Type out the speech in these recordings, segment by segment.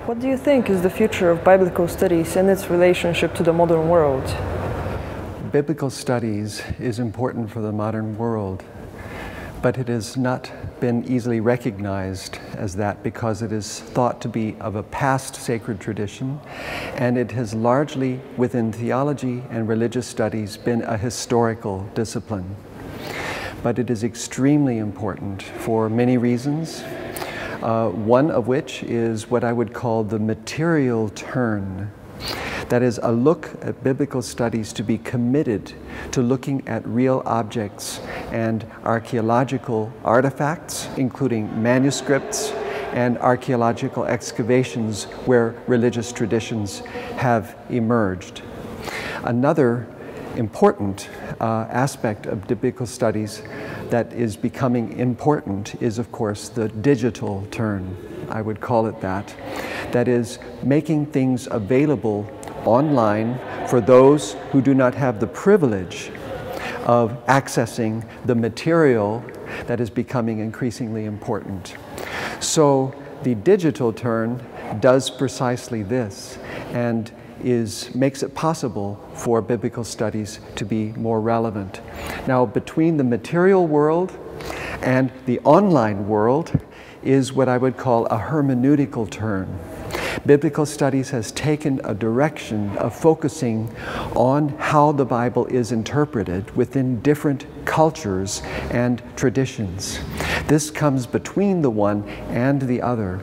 What do you think is the future of biblical studies and its relationship to the modern world? Biblical studies is important for the modern world, but it has not been easily recognized as that because it is thought to be of a past sacred tradition, and it has largely, within theology and religious studies, been a historical discipline. But it is extremely important for many reasons, one of which is what I would call the material turn. That is, a look at biblical studies to be committed to looking at real objects and archaeological artifacts, including manuscripts and archaeological excavations where religious traditions have emerged. Another important aspect of biblical studies that is becoming important is, of course, the digital turn. I would call it that. That is, making things available online for those who do not have the privilege of accessing the material that is becoming increasingly important. So the digital turn does precisely this and makes it possible for biblical studies to be more relevant. Now, between the material world and the online world is what I would call a hermeneutical turn. Biblical studies has taken a direction of focusing on how the Bible is interpreted within different cultures and traditions. This comes between the one and the other.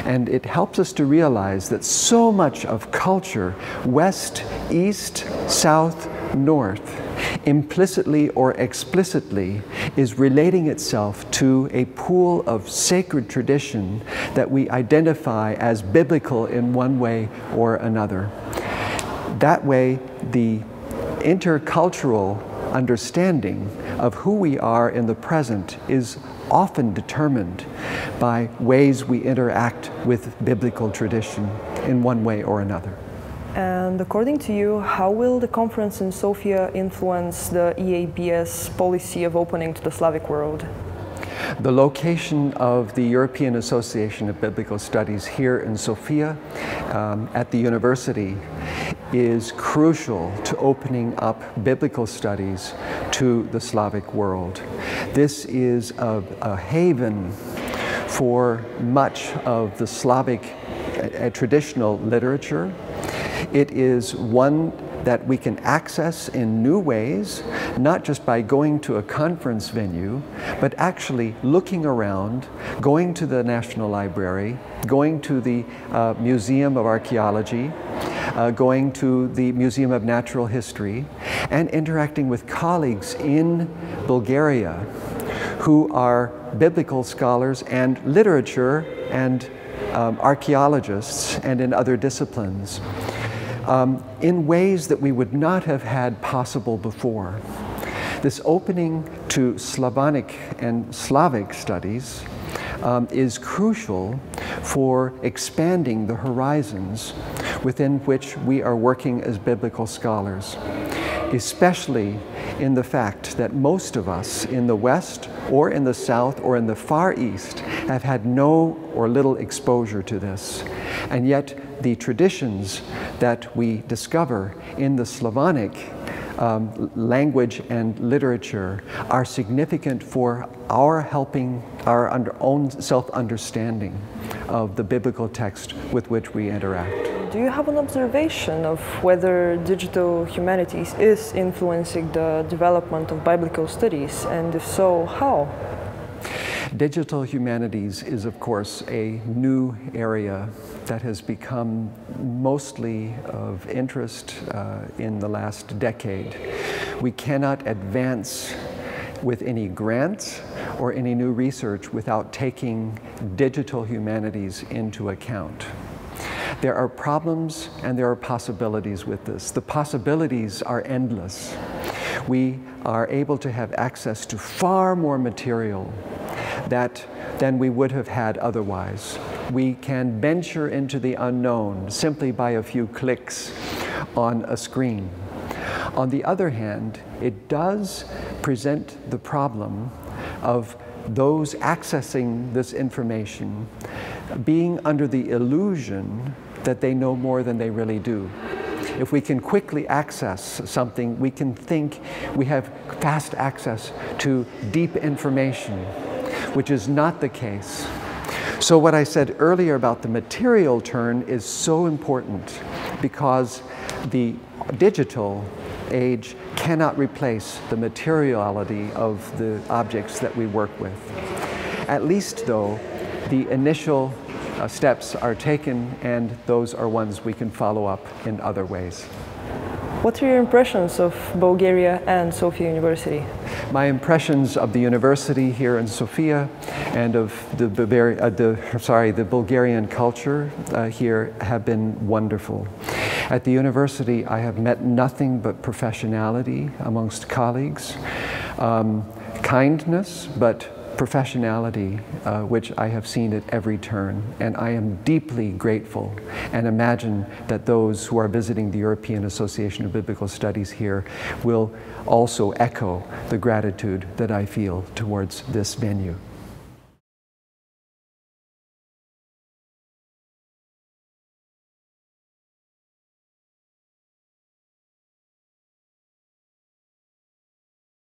And it helps us to realize that so much of culture, west, east, south, north, implicitly or explicitly, is relating itself to a pool of sacred tradition that we identify as biblical in one way or another. That way, the intercultural understanding of who we are in the present is often determined by ways we interact with biblical tradition in one way or another. And according to you, how will the conference in Sofia influence the EABS policy of opening to the Slavic world? The location of the European Association of Biblical Studies here in Sofia at the university is crucial to opening up biblical studies to the Slavic world. This is a haven for much of the Slavic traditional literature. It is one that we can access in new ways, not just by going to a conference venue, but actually looking around, going to the National Library, going to the Museum of Archaeology, going to the Museum of Natural History, and interacting with colleagues in Bulgaria who are biblical scholars and literature and archaeologists and in other disciplines. In ways that we would not have had possible before. This opening to Slavonic and Slavic studies is crucial for expanding the horizons within which we are working as biblical scholars, especially in the fact that most of us in the West or in the South or in the Far East have had no or little exposure to this. And yet the traditions that we discover in the Slavonic language and literature are significant for our own self-understanding of the biblical text with which we interact. Do you have an observation of whether digital humanities is influencing the development of biblical studies, and if so, how? Digital humanities is, of course, a new area that has become mostly of interest in the last decade. We cannot advance with any grants or any new research without taking digital humanities into account. There are problems and there are possibilities with this. The possibilities are endless. We are able to have access to far more material than we would have had otherwise. We can venture into the unknown simply by a few clicks on a screen. On the other hand, it does present the problem of those accessing this information being under the illusion that they know more than they really do. If we can quickly access something, we can think we have fast access to deep information, which is not the case. So what I said earlier about the material turn is so important, because the digital age cannot replace the materiality of the objects that we work with. At least, though, the initial steps are taken, and those are ones we can follow up in other ways. What are your impressions of Bulgaria and Sofia University? My impressions of the university here in Sofia and of the Bulgarian culture here have been wonderful. At the university, I have met nothing but professionality amongst colleagues, kindness, but professionality, which I have seen at every turn, and I am deeply grateful, and imagine that those who are visiting the European Association of Biblical Studies here will also echo the gratitude that I feel towards this venue.